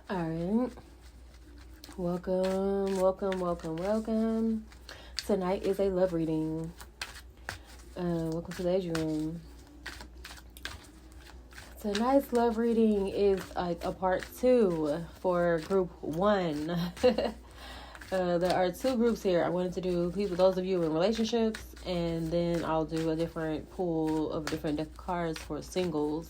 All right. Welcome. Tonight is a love reading. Welcome to the Edge Room. Tonight's love reading is like a part 2 for group 1. There are 2 groups here. I wanted to do those of you in relationships, and then I'll do a different pool of different deck of cards for singles.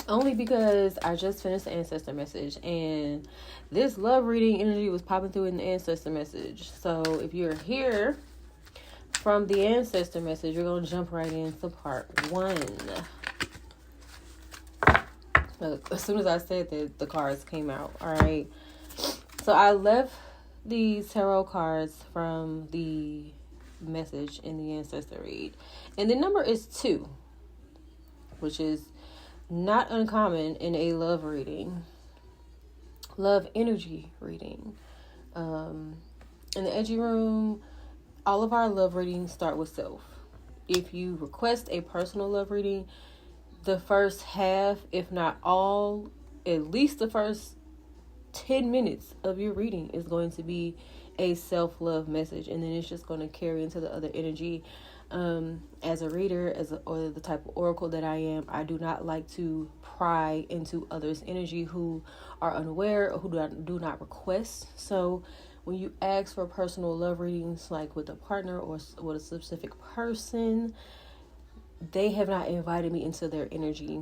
Only because I just finished the Ancestor Message, and this love reading energy was popping through in the Ancestor Message. So if you're here from the Ancestor Message, you're going to jump right into part 1. As soon as I said that, the cards came out. All right. So I left these tarot cards from the message in the Ancestor read. And the number is 2, which is not uncommon in a love reading, love energy reading. In the Edgy Room, all of our love readings start with self. If you request a personal love reading, the first half, if not all, at least the first 10 minutes of your reading is going to be a self-love message, and then it's just going to carry into the other energy. As a reader, or the type of oracle that I am, I do not like to pry into others' energy who are unaware or who do not request. So when you ask for personal love readings, like with a partner or with a specific person, they have not invited me into their energy.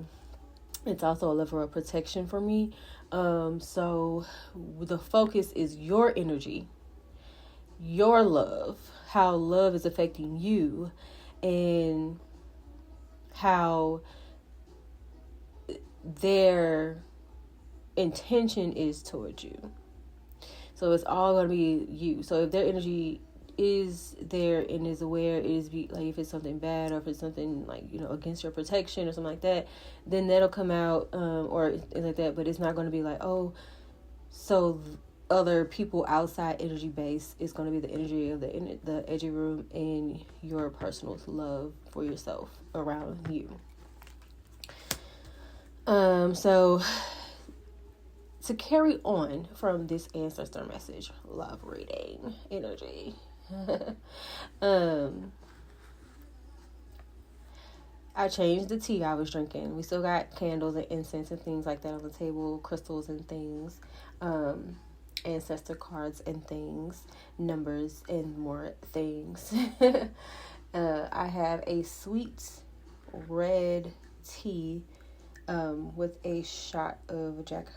It's also a level of protection for me. So the focus is your energy, your love, how love is affecting you, and how their intention is towards you. So it's all going to be you. So if their energy is there and is aware, like if it's something bad or if it's something like, against your protection or something like that, then that'll come out, or things like that. But it's not going to be like, oh, so other people outside energy base is going to be the energy of the Edgy Room and your personal love for yourself around you. So to carry on from this Ancestor Message love reading energy, I changed the tea I was drinking. We still got candles and incense and things like that on the table, crystals and things, ancestor cards and things, numbers and more things. I have a sweet red tea with a shot of Jack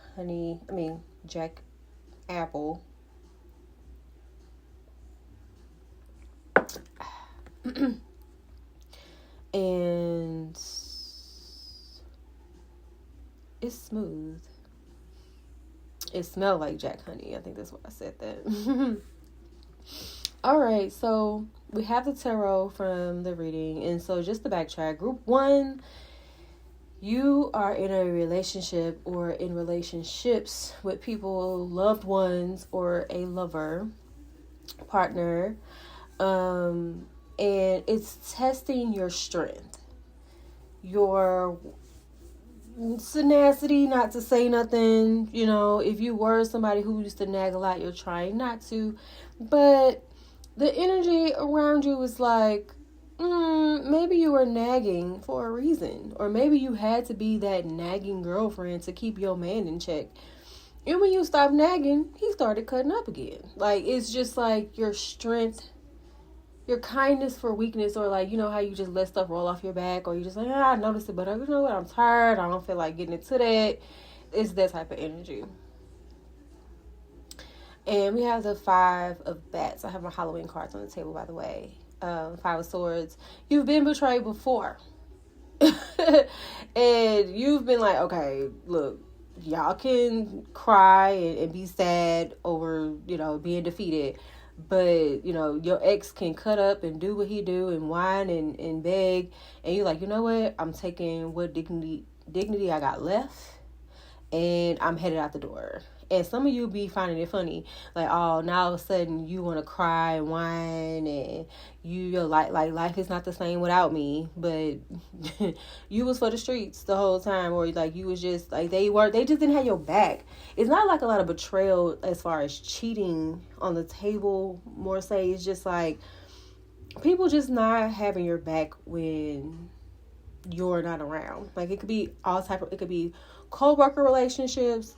apple. And it's smooth. It smelled like Jack honey. I think that's why I said that. All right, so we have the tarot from the reading. And so just to backtrack, group 1, you are in a relationship or in relationships with people, loved ones, or a lover, partner. And it's testing your strength, your tenacity not to say nothing. If you were somebody who used to nag a lot, you're trying not to. But the energy around you is like, maybe you were nagging for a reason. Or maybe you had to be that nagging girlfriend to keep your man in check. And when you stopped nagging, he started cutting up again. Like, it's just like your strength, your kindness for weakness, or like, how you just let stuff roll off your back, or you just like, I noticed it, but you know what, I'm tired, I don't feel like getting into that. It's that type of energy. And we have the 5 of bats. I have my Halloween cards on the table, by the way. 5 of swords. You've been betrayed before. And you've been like, okay, look, y'all can cry and be sad over, being defeated. But, your ex can cut up and do what he do and whine and beg. And you're like, you know what? I'm taking what dignity I got left. And I'm headed out the door. And some of you be finding it funny, like, oh, now all of a sudden you want to cry and whine, and you're like life is not the same without me. But you was for the streets the whole time, or like you was just like they just didn't have your back. It's not like a lot of betrayal as far as cheating on the table. More say it's just like people just not having your back when you're not around. Like it could be it could be co-worker relationships,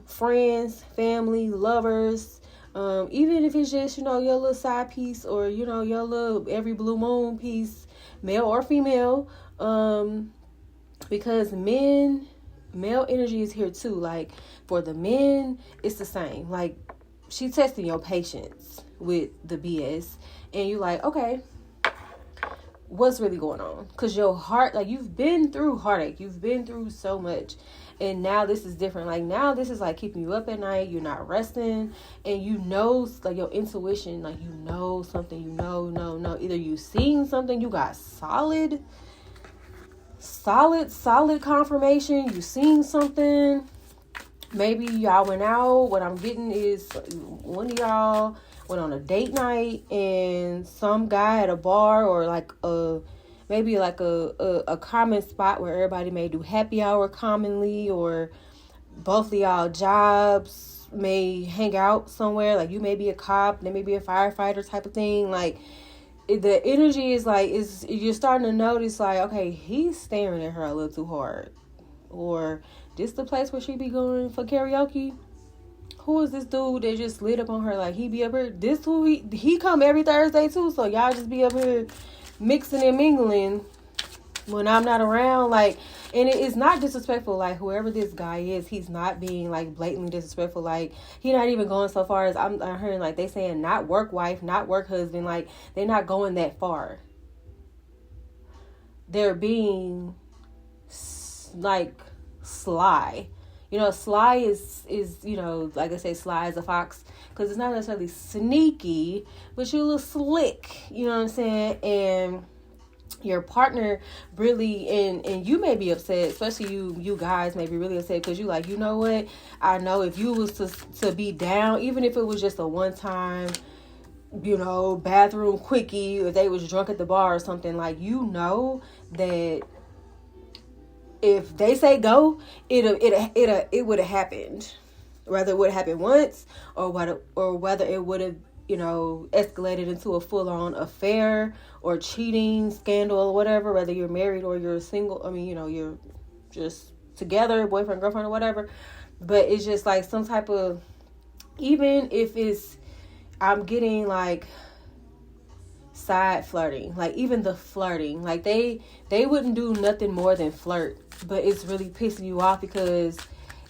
friends, family, lovers, even if it's just, your little side piece, or, your little every blue moon piece, male or female, because male energy is here too. Like for the men, it's the same. Like she's testing your patience with the BS, and you like, okay, what's really going on? Because your heart, like you've been through heartache, you've been through so much, and now this is different. Like now this is like keeping you up at night, you're not resting, and like your intuition, like something, either you seen something, you got solid confirmation, you seen something, maybe y'all went out. What I'm getting is one of y'all went on a date night, and some guy at a bar, or like maybe like a common spot where everybody may do happy hour commonly, or both of y'all jobs may hang out somewhere. Like you may be a cop, they may be a firefighter type of thing. Like the energy is like, you're starting to notice like, okay, he's staring at her a little too hard, or this the place where she be going for karaoke. Who is this dude that just lit up on her? Like he be up here. This who he come every Thursday too. So y'all just be up here mixing and mingling when I'm not around. Like, and it's not disrespectful. Like whoever this guy is, he's not being like blatantly disrespectful. Like he not even going so far as I'm hearing like they saying not work wife, not work husband. Like they're not going that far. They're being like sly. Sly is like I say, sly as a fox, because it's not necessarily sneaky, but you're a little slick, you know what I'm saying? And your partner really, and you may be upset, especially you guys may be really upset, because you like, you know what? I know if you was to be down, even if it was just a one time, bathroom quickie, if they was drunk at the bar or something, like, that if they say go, it would have happened. Whether it would have happened once, or whether it would have, escalated into a full-on affair or cheating scandal or whatever. Whether you're married or you're single, you're just together, boyfriend, girlfriend, or whatever. But it's just like some type of, even if I'm getting like side flirting, like even the flirting, like they wouldn't do nothing more than flirt, but it's really pissing you off, because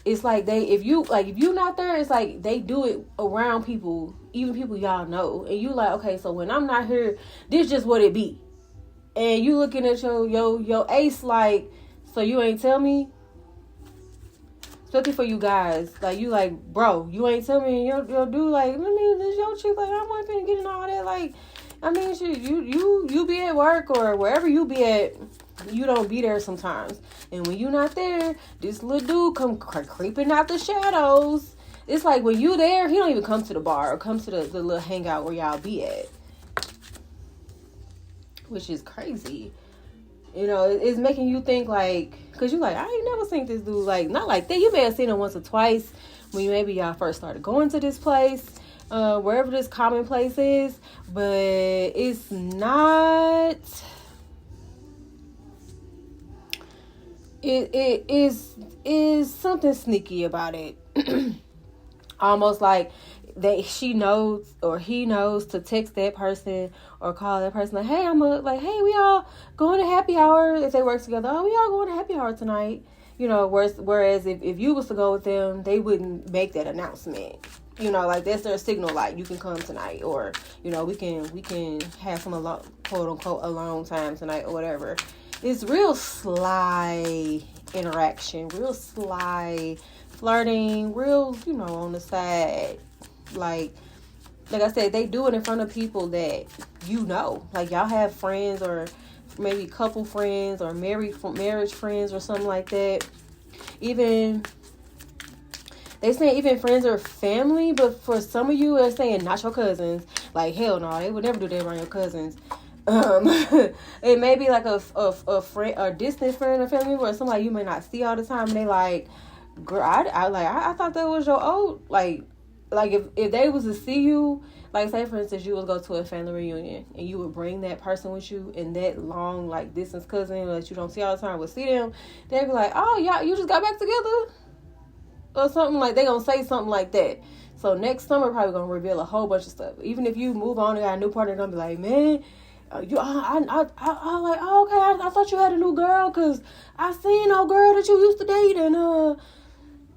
it's like if you not there, it's like they do it around people, even people y'all know, and you like, okay, so when I'm not here, this just what it be, and you looking at your ace like, so you ain't tell me. Especially for you guys, like you like, bro, you ain't tell me, and your dude like, this your chick, like I'm not finna get in all that, like, shit, you be at work or wherever you be at, you don't be there sometimes. And when you not there, this little dude come creeping out the shadows. It's like when you there, he don't even come to the bar or come to the little hangout where y'all be at. Which is crazy. It's making you think like, because you like, I ain't never seen this dude, like, not like that. You may have seen him once or twice when maybe y'all first started going to this place. Wherever this common place is, but it's not. It is something sneaky about it. Almost like she knows or he knows to text that person or call that person like, hey, hey, we all going to happy hour. If they work together, oh, we all going to happy hour tonight. Whereas if you was to go with them, they wouldn't make that announcement. Like that's their signal, like you can come tonight, or we can have some quote unquote alone time tonight or whatever. It's real sly interaction, real sly flirting, real on the side. Like I said, they do it in front of people that like y'all have friends, or maybe couple friends, or marriage friends, or something like that. Even They saying even friends or family, but for some of you, they're saying not your cousins. Like, hell no, they would never do that around your cousins. It may be like a friend, a distant friend or family member, or somebody you may not see all the time, and they like, girl, I thought that was your old, like if they was to see you, like say for instance you would go to a family reunion and you would bring that person with you, and that long like distance cousin that you don't see all the time would see them, they'd be like, oh y'all, you just got back together or something, like they gonna say something like that. So next summer probably gonna reveal a whole bunch of stuff. Even if you move on and got a new partner, they're gonna be like, man, I like, oh, okay, I thought you had a new girl, because I seen no girl that you used to date, and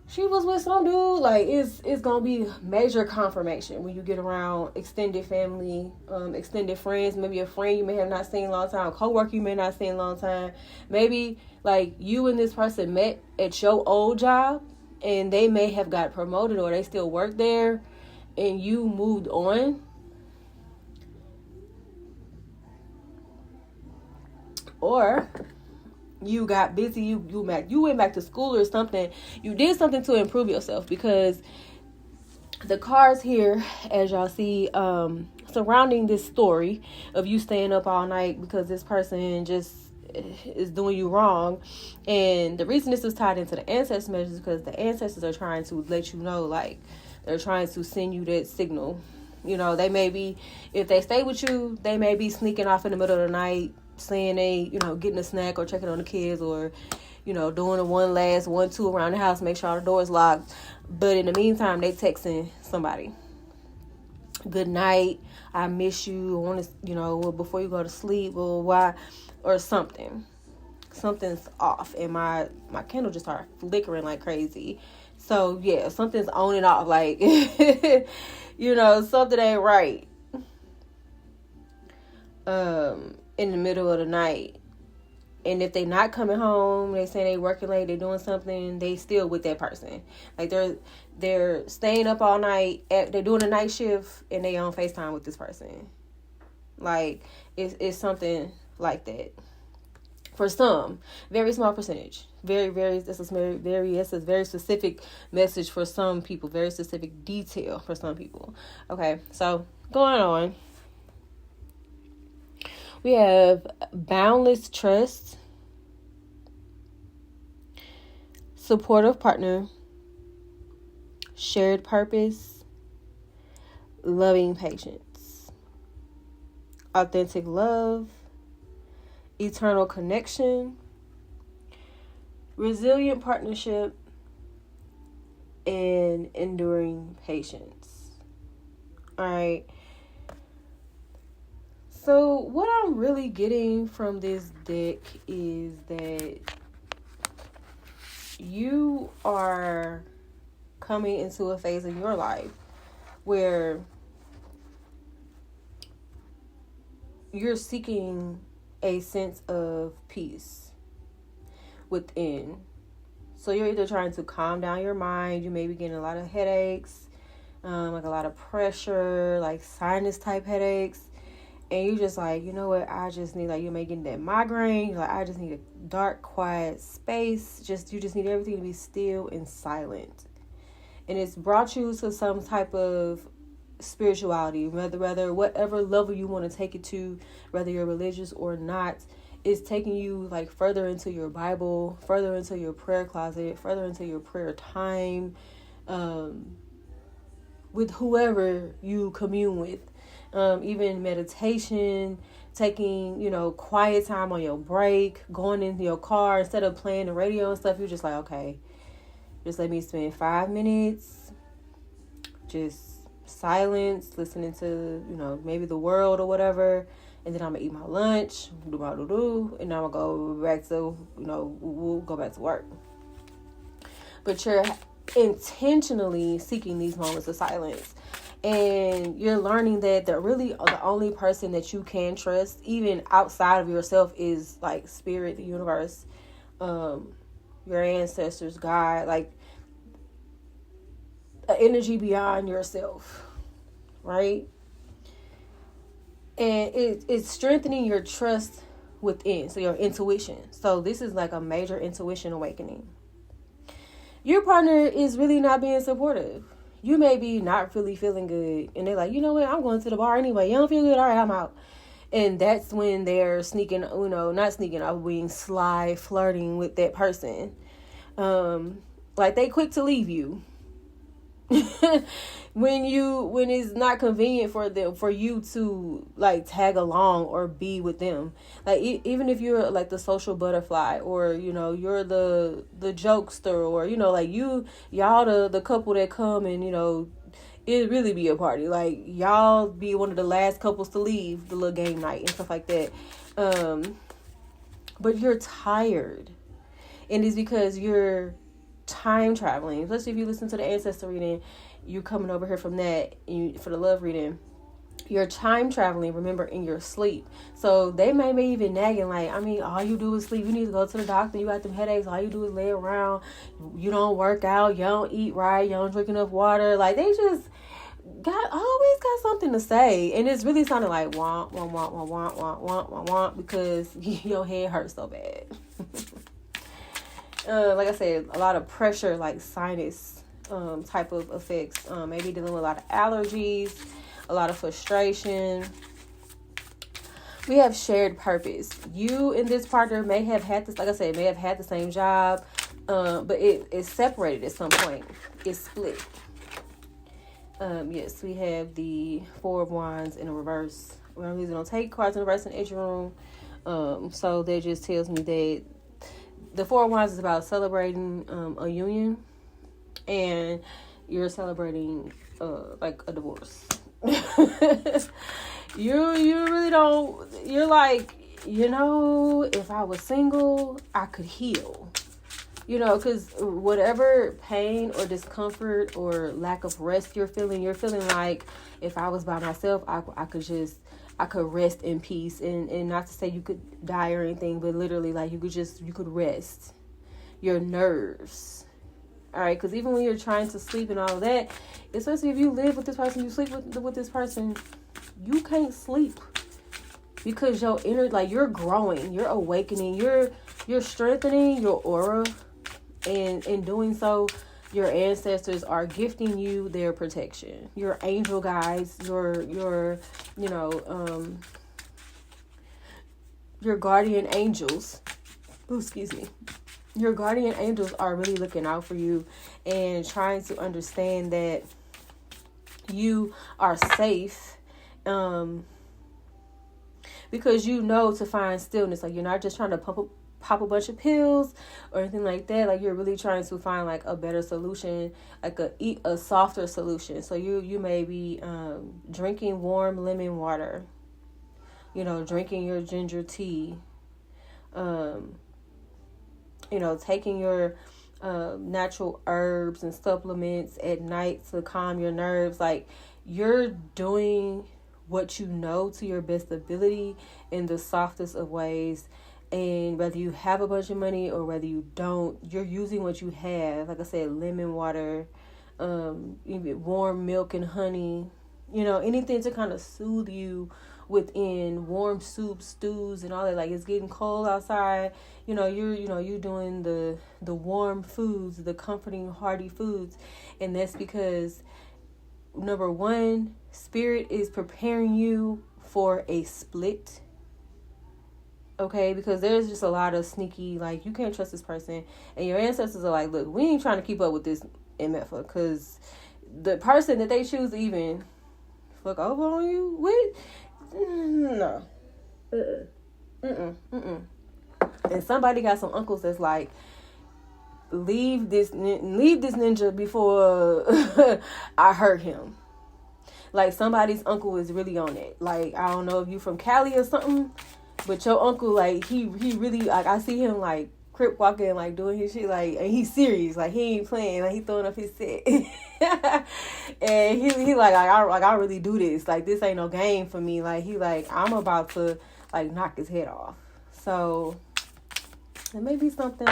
she was with some dude. Like, it's gonna be major confirmation when you get around extended family, extended friends, maybe a friend you may have not seen in a long time, a coworker you may not see in a long time. Maybe like you and this person met at your old job, and they may have got promoted or they still work there, and you moved on. Or you got busy, you went back to school or something. You did something to improve yourself, because the cards here, as y'all see, surrounding this story of you staying up all night because this person just is doing you wrong. And the reason this is tied into the ancestor message is because the ancestors are trying to let you know, like, they're trying to send you that signal. You know, they may be, if they stay with you, they may be sneaking off in the middle of the night, saying they, getting a snack or checking on the kids, or, doing a 1-2 around the house, make sure all the doors locked. But in the meantime, they texting somebody. Good night. I miss you. I want to, before you go to sleep, or why, or something. Something's off, and my candle just started flickering like crazy. So yeah, something's on and off. Like, something ain't right. In the middle of the night. And if they not coming home, they saying they working late, they doing something, they still with that person. Like they're staying up all night, they're doing a night shift, and they on FaceTime with this person. Like it's something like that. For some, very small percentage. This is a very specific message for some people, very specific detail for some people. Okay, so going on. We have boundless trust, supportive partner, shared purpose, loving patience, authentic love, eternal connection, resilient partnership, and enduring patience. All right. So what I'm really getting from this deck is that you are coming into a phase in your life where you're seeking a sense of peace within. So you're either trying to calm down your mind, you may be getting a lot of headaches, like a lot of pressure, like sinus type headaches. And you just like, you know what, I just need, like, you may get that migraine, like, I just need a dark, quiet space. You just need everything to be still and silent. And it's brought you to some type of spirituality, whether whatever level you want to take it to, whether you're religious or not, it's taking you like further into your Bible, further into your prayer closet, further into your prayer time, with whoever you commune with. Even meditation, taking, quiet time on your break, going into your car, instead of playing the radio and stuff, you're just like, okay, just let me spend 5 minutes, just silence, listening to, maybe the world or whatever, and then I'm going to eat my lunch, and then I'm going to go back to, we'll go back to work. But you're intentionally seeking these moments of silence. And you're learning that the only person that you can trust, even outside of yourself, is like spirit, the universe, your ancestors, God, like an energy beyond yourself, right? And it's strengthening your trust within, so your intuition. So this is like a major intuition awakening. your partner is really not being supportive. You may be not really feeling good, and they're like, you know what, I'm going to the bar anyway. You don't feel good? All right, I'm out. And that's when they're sneaking, not sneaking, being sly, flirting with that person. Like, they quick to leave you. when it's not convenient for you to like tag along or be with them, like even if you're like the social butterfly, or you're the jokester, or like y'all the couple that come and it really be a party, like y'all be one of the last couples to leave the little game night and stuff like that, but you're tired, and it's because you're time traveling. Especially if you listen to the ancestor reading, you're coming over here from that for the love reading. You're time traveling, remember, in your sleep. So they may be even nagging, like, I mean, all you do is sleep. You need to go to the doctor. You got them headaches. All you do is lay around. You don't work out. You don't eat right. You don't drink enough water. Like, they just always got something to say. And it's really sounding like womp, womp, womp, womp, womp, womp, womp, womp, womp, because your head hurts so bad. Like I said, a lot of pressure, like sinus type of effects. Maybe dealing with a lot of allergies, a lot of frustration. We have shared purpose. You and this partner may have had this, like I said, may have had the same job, but it's separated at some point. It's split. Yes, we have the Four of Wands in a reverse. We're usually going to take cards in reverse in the edge room. So that just tells me that the Four of Wands is about celebrating a union, and you're celebrating like a divorce. You really don't. You're like, if I was single, I could heal. Because whatever pain or discomfort or lack of rest you're feeling like, if I was by myself, I could rest in peace, and not to say you could die or anything, but literally, like, you could rest your nerves. All right, because even when you're trying to sleep and all of that, especially if you live with this person, you sleep with this person, you can't sleep because your inner, like, you're growing, you're awakening, you're strengthening your aura, and in doing so, your ancestors are gifting you their protection. Your angel guides, your guardian angels. Oh, excuse me. Your guardian angels are really looking out for you and trying to understand that you are safe. Because to find stillness. Like, you're not just trying to pop a bunch of pills or anything like that. Like, you're really trying to find like a better solution, like a softer solution. So you may be drinking warm lemon water, drinking your ginger tea, taking your natural herbs and supplements at night to calm your nerves. Like, you're doing what you know to your best ability in the softest of ways. And whether you have a bunch of money or whether you don't, you're using what you have. Like I said, lemon water, warm milk and honey, anything to kind of soothe you within, warm soups, stews, and all that. Like, it's getting cold outside. You're doing the warm foods, the comforting, hearty foods. And that's because, number one, Spirit is preparing you for a split. Okay, because there's just a lot of sneaky, like, you can't trust this person, and your ancestors are like, look, we ain't trying to keep up with this MF, because the person that they choose to even fuck over on you with, no, and somebody got some uncles that's like, leave this ninja before I hurt him. Like, somebody's uncle is really on it. Like, I don't know if you from Cali or something, but your uncle, like, he really, like, I see him, like, crip walking, like, doing his shit, like, and he's serious. Like, he ain't playing. Like, he throwing up his set. And he like, I really do this. Like, this ain't no game for me. Like, he like, I'm about to, like, knock his head off. So, it may be something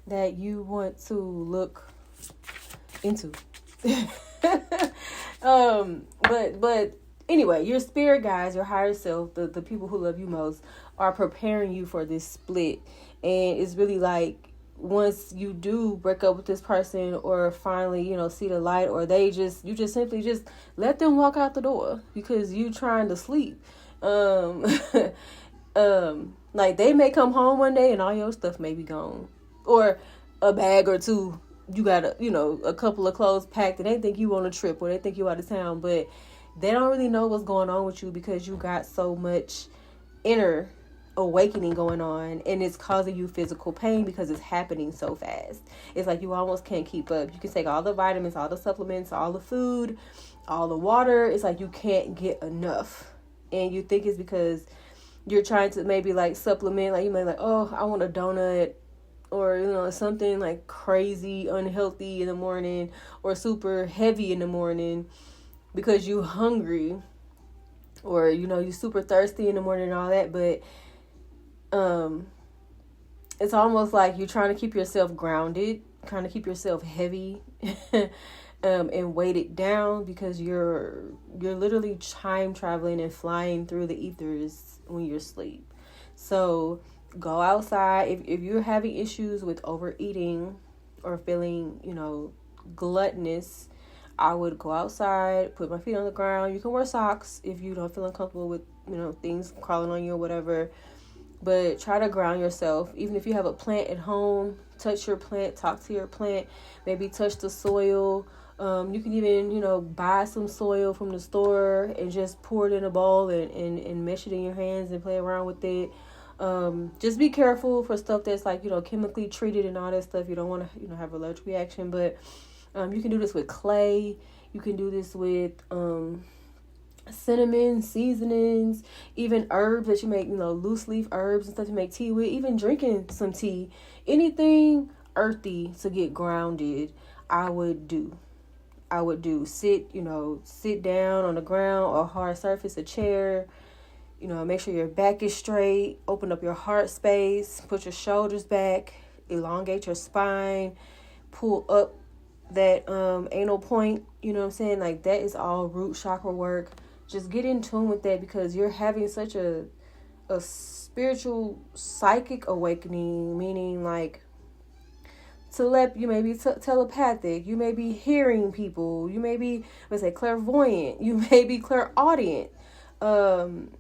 that you want to look into. But anyway, your spirit guides, your higher self, the people who love you most, are preparing you for this split. And it's really like once you do break up with this person or finally, see the light, or you just simply just let them walk out the door because you trying to sleep. Like they may come home one day and all your stuff may be gone, or a bag or two. You got a couple of clothes packed and they think you on a trip or they think you out of town, but they don't really know what's going on with you because you got so much inner awakening going on, and it's causing you physical pain because it's happening so fast. It's like you almost can't keep up. You can take all the vitamins, all the supplements, all the food, all the water. It's like you can't get enough, and you think it's because you're trying to maybe like supplement. Like you may like, oh, I want a donut, or something like crazy unhealthy in the morning or super heavy in the morning because you hungry, or you super thirsty in the morning and all that. But it's almost like you're trying to keep yourself grounded, trying to keep yourself heavy, and weight it down because you're literally time traveling and flying through the ethers when you're asleep. So go outside. If you're having issues with overeating or feeling, gluttonous, I would go outside, put my feet on the ground. You can wear socks if you don't feel uncomfortable with, things crawling on you or whatever. But try to ground yourself. Even if you have a plant at home, touch your plant, talk to your plant, maybe touch the soil. You can even, buy some soil from the store and just pour it in a bowl and mesh it in your hands and play around with it. Just be careful for stuff that's like, chemically treated and all that stuff. You don't want to, have an allergic reaction. But you can do this with clay. You can do this with cinnamon, seasonings, even herbs that you make, loose leaf herbs and stuff to make tea with, even drinking some tea. Anything earthy to get grounded, I would do. Sit down on the ground or a hard surface, a chair. Make sure your back is straight. Open up your heart space. Put your shoulders back. Elongate your spine. Pull up that anal point. You know what I'm saying? Like that is all root chakra work. Just get in tune with that because you're having such a spiritual psychic awakening, meaning like you may be telepathic, you may be hearing people, you may be, let's say, clairvoyant, you may be clairaudient, you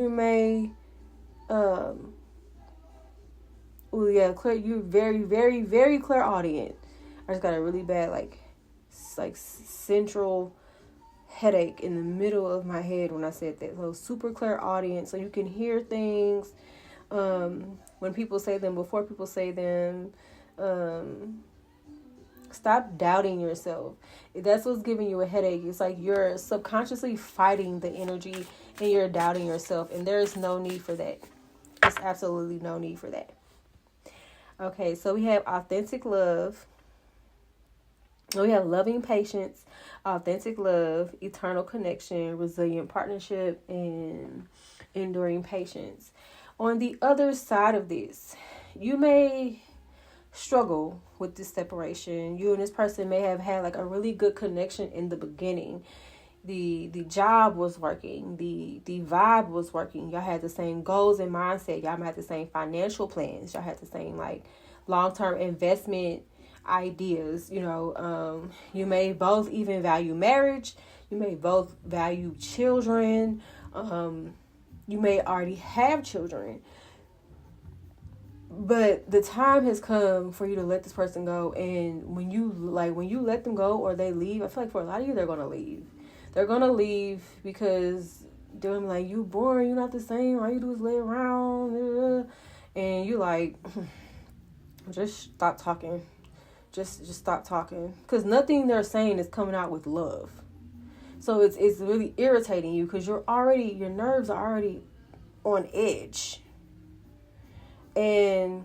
may, you're very, very, very clairaudient. I just got a really bad, like central headache in the middle of my head when I said that. So super clairaudient, so you can hear things when people say them, before people say them. Stop doubting yourself. If that's what's giving you a headache, it's like you're subconsciously fighting the energy and you're doubting yourself, and there's no need for that. There's absolutely no need for that. Okay, so we have authentic love. We have loving patience, authentic love, eternal connection, resilient partnership, and enduring patience. On the other side of this, you may struggle with this separation. You and this person may have had like a really good connection in the beginning. The job was working. The vibe was working. Y'all had the same goals and mindset. Y'all might have the same financial plans. Y'all had the same like long-term investment ideas. You may both even value marriage. You may both value children. You may already have children. But the time has come for you to let this person go. And when you let them go or they leave, I feel like for a lot of you, they're going to leave. They're going to leave because they're like, you boring, you're not the same. All you do is lay around. And you like, just stop talking. Just stop talking. Because nothing they're saying is coming out with love. So it's really irritating you because your nerves are already on edge. And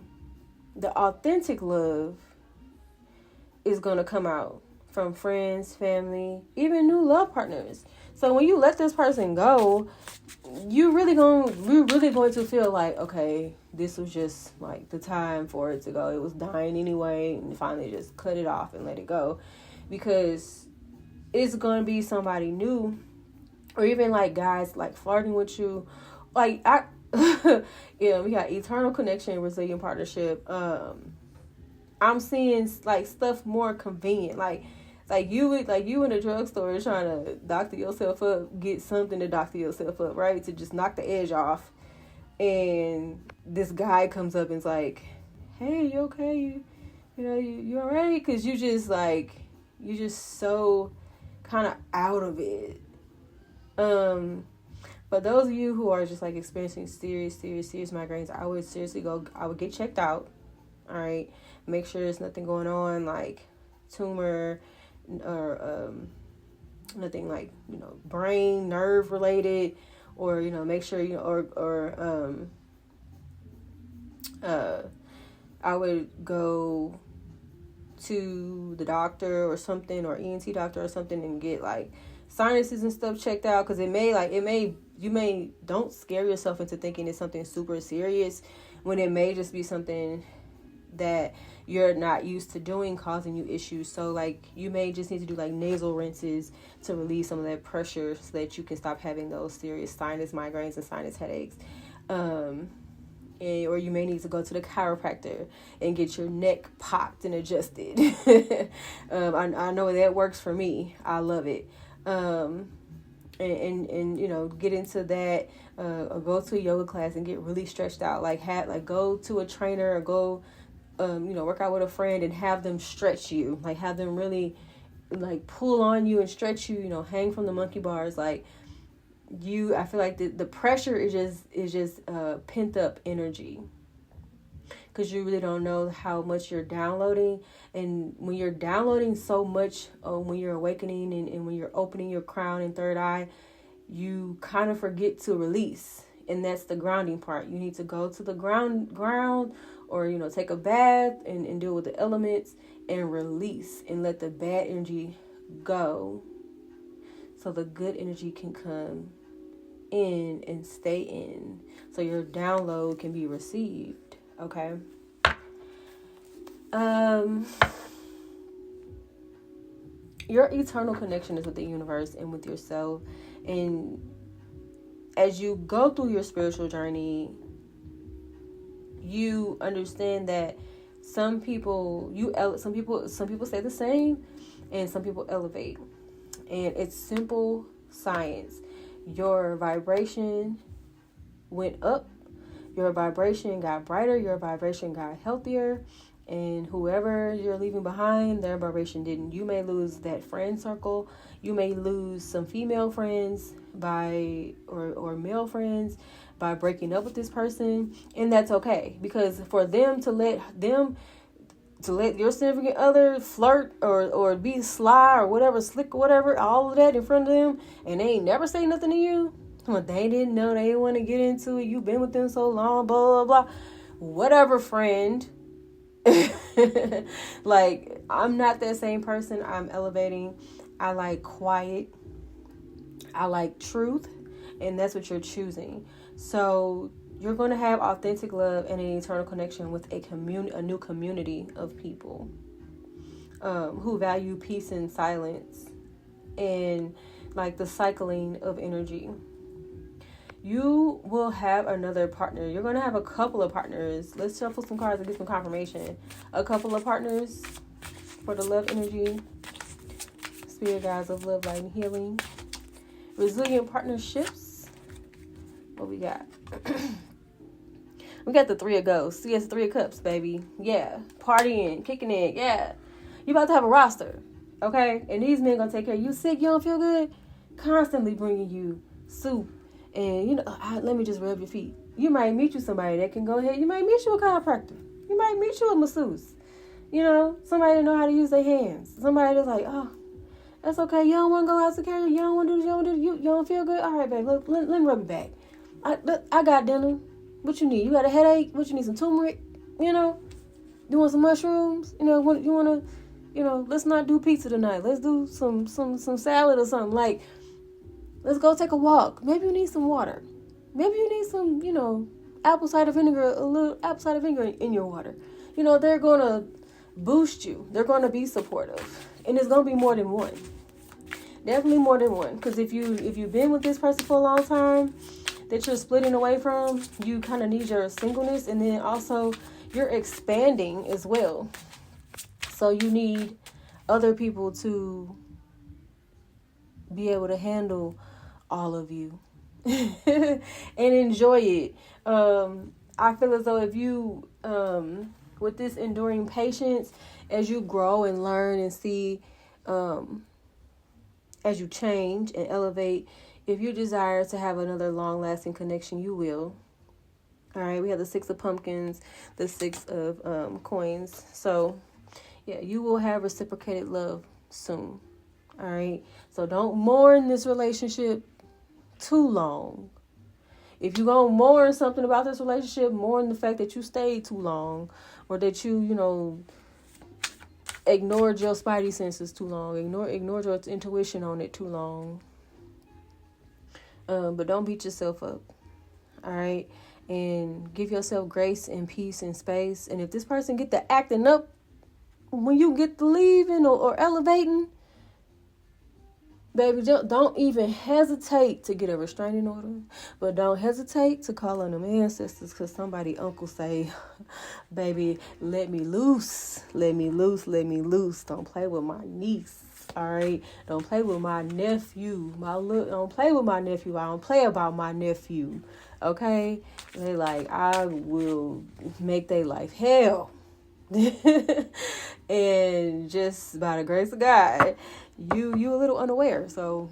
the authentic love is going to come out from friends, family, even new love partners. So when you let this person go, we're really going to feel like, okay, this was just like the time for it to go. It was dying anyway, and finally just cut it off and let it go, because it's going to be somebody new, or even like guys like flirting with you. Like Yeah, we got eternal connection, resilient partnership. I'm seeing like stuff more convenient, like you in a drugstore trying to doctor yourself up, get something to doctor yourself up, right? To just knock the edge off. And this guy comes up and is like, hey, you okay? You all right? Because you just so kind of out of it. But those of you who are just like experiencing serious migraines, I would get checked out. All right. Make sure there's nothing going on like tumor or nothing like, brain, nerve related, or, make sure, I would go to the doctor or something, or ENT doctor or something, and get like sinuses and stuff checked out, because don't scare yourself into thinking it's something super serious when it may just be something that you're not used to doing causing you issues. So like you may just need to do like nasal rinses to relieve some of that pressure so that you can stop having those serious sinus migraines and sinus headaches. Or you may need to go to the chiropractor and get your neck popped and adjusted. I know that works for me. I love it. And get into that, or go to a yoga class and get really stretched out. Go to a trainer, or go, work out with a friend and have them stretch you. Like have them really like pull on you and stretch you, hang from the monkey bars. Like I feel like the pressure is just pent up energy, because you really don't know how much you're downloading. And when you're downloading so much, when you're awakening and when you're opening your crown and third eye, you kind of forget to release. And that's the grounding part. You need to go to the ground, or, take a bath and deal with the elements and release and let the bad energy go, so the good energy can come in and stay in, so your download can be received. Okay. Your eternal connection is with the universe and with yourself. And as you go through your spiritual journey, you understand that some people stay the same, and some people elevate. And it's simple science. Your vibration went up, your vibration got brighter, your vibration got healthier, and whoever you're leaving behind, their vibration didn't. You may lose that friend circle, you may lose some female friends or male friends by breaking up with this person, and that's okay, because for them to let your significant other flirt or be sly or whatever, slick or whatever, all of that in front of them, and they ain't never say nothing to you, well, they didn't know, they didn't want to get into it, you've been with them so long, blah, blah, blah. Whatever, friend. Like, I'm not that same person. I'm elevating. I like quiet. I like truth. And that's what you're choosing. So you're going to have authentic love and an eternal connection with a new community of people who value peace and silence, and like the cycling of energy. You will have another partner. You're going to have a couple of partners. Let's shuffle some cards and get some confirmation. A couple of partners for the love energy. Spirit guides of love, light, and healing. Resilient partnerships. What we got? We got the Three of Ghosts. Yes, Three of Cups, baby. Yeah. Partying, kicking it. Yeah. You about to have a roster. Okay? And these men gonna take care of you. Sick, you don't feel good? Constantly bringing you soup. And, let me just rub your feet. You might meet you somebody that can go ahead. You might meet you a chiropractor. You might meet you a masseuse. Somebody that know how to use their hands. Somebody that's like, oh, that's okay. You don't want to go out to carry. You don't want to do this. You don't want to do. You don't feel good. All right, babe. Look, let me rub your back. I got dinner. What you need? You got a headache? What you need? Some turmeric? You want some mushrooms? You want to, let's not do pizza tonight. Let's do some salad or something. Like, let's go take a walk. Maybe you need some water. Maybe you need some, apple cider vinegar, a little apple cider vinegar in your water. They're going to boost you. They're going to be supportive. And it's going to be more than one. Definitely more than one. Because if you've been with this person for a long time, that you're splitting away from, you kind of need your singleness, and then also you're expanding as well. So you need other people to be able to handle all of you and enjoy it. I feel as though if you, with this enduring patience, as you grow and learn and see, as you change and elevate, if you desire to have another long-lasting connection, you will. All right, we have the 6 of pumpkins, the 6 of coins. So, yeah, you will have reciprocated love soon. All right, so don't mourn this relationship too long. If you're going to mourn something about this relationship, mourn the fact that you stayed too long, or that you ignored your spidey senses too long, ignored your intuition on it too long. But don't beat yourself up. All right, and give yourself grace and peace and space. And if this person get to acting up when you get to leaving or elevating, baby, don't even hesitate to get a restraining order. But don't hesitate to call on them ancestors, because somebody uncle say, baby, let me loose. Let me loose. Let me loose. Don't play with my niece. All right? Don't play with my nephew. Don't play with my nephew. I don't play about my nephew. Okay? They like, I will make their life hell. And just by the grace of God, you a little unaware, so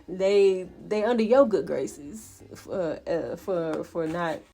they under your good graces for not